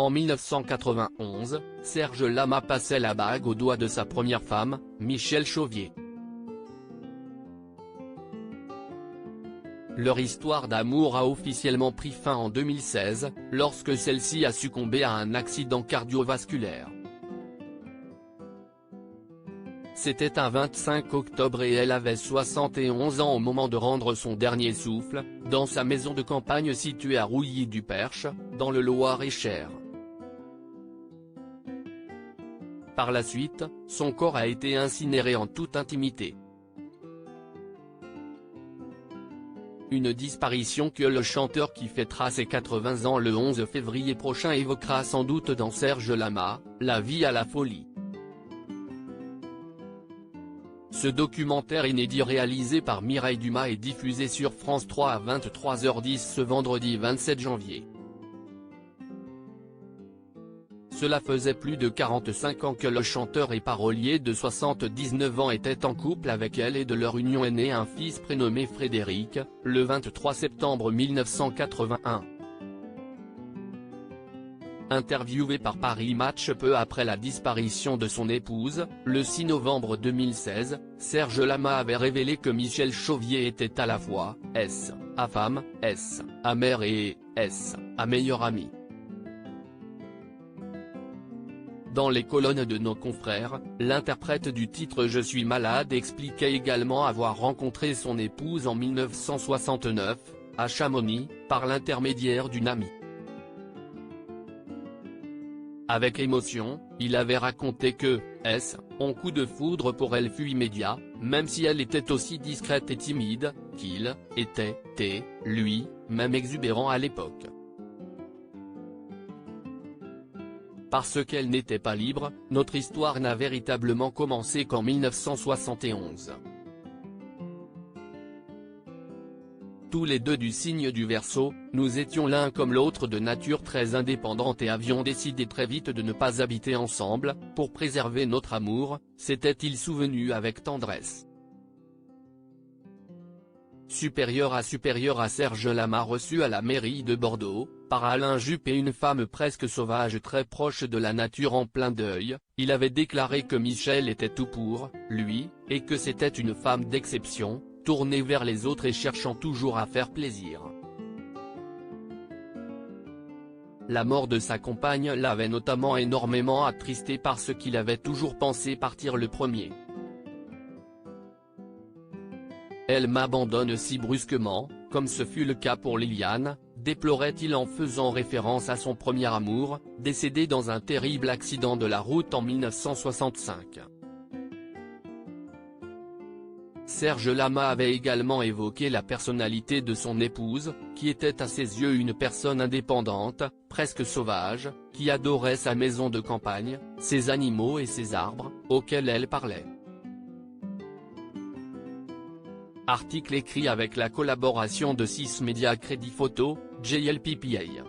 En 1991, Serge Lama passait la bague au doigt de sa première femme, Michèle Chauvier. Leur histoire d'amour a officiellement pris fin en 2016, lorsque celle-ci a succombé à un accident cardiovasculaire. C'était un 25 octobre et elle avait 71 ans au moment de rendre son dernier souffle, dans sa maison de campagne située à Rouilly-du-Perche, dans le Loir-et-Cher. Par la suite, son corps a été incinéré en toute intimité. Une disparition que le chanteur qui fêtera ses 80 ans le 11 février prochain évoquera sans doute dans Serge Lama, La vie à la folie. Ce documentaire inédit réalisé par Mireille Dumas est diffusé sur France 3 à 23h10 ce vendredi 27 janvier. Cela faisait plus de 45 ans que le chanteur et parolier de 79 ans était en couple avec elle et de leur union est né un fils prénommé Frédéric, le 23 septembre 1981. Interviewé par Paris Match peu après la disparition de son épouse, le 6 novembre 2016, Serge Lama avait révélé que Michèle Chauvier était à la fois sa femme, sa mère et sa meilleure amie. Dans les colonnes de nos confrères, l'interprète du titre Je suis malade expliquait également avoir rencontré son épouse en 1969, à Chamonix, par l'intermédiaire d'une amie. Avec émotion, il avait raconté que, son coup de foudre pour elle fut immédiat, même si elle était aussi discrète et timide, qu'il était, lui, même exubérant à l'époque. Parce qu'elle n'était pas libre, notre histoire n'a véritablement commencé qu'en 1971. Tous les deux du signe du Verseau, nous étions l'un comme l'autre de nature très indépendante et avions décidé très vite de ne pas habiter ensemble, pour préserver notre amour, s'était-il souvenu avec tendresse. Supérieur à Serge Lama reçu à la mairie de Bordeaux, par Alain Juppé une femme presque sauvage très proche de la nature en plein deuil, il avait déclaré que Michèle était tout pour lui, et que c'était une femme d'exception, tournée vers les autres et cherchant toujours à faire plaisir. La mort de sa compagne l'avait notamment énormément attristé parce qu'il avait toujours pensé partir le premier. Elle m'abandonne si brusquement, comme ce fut le cas pour Liliane, déplorait-il en faisant référence à son premier amour, décédé dans un terrible accident de la route en 1965. Serge Lama avait également évoqué la personnalité de son épouse, qui était à ses yeux une personne indépendante, presque sauvage, qui adorait sa maison de campagne, ses animaux et ses arbres, auxquels elle parlait. Article écrit avec la collaboration de 6 médias Crédit Photo, JLPPA.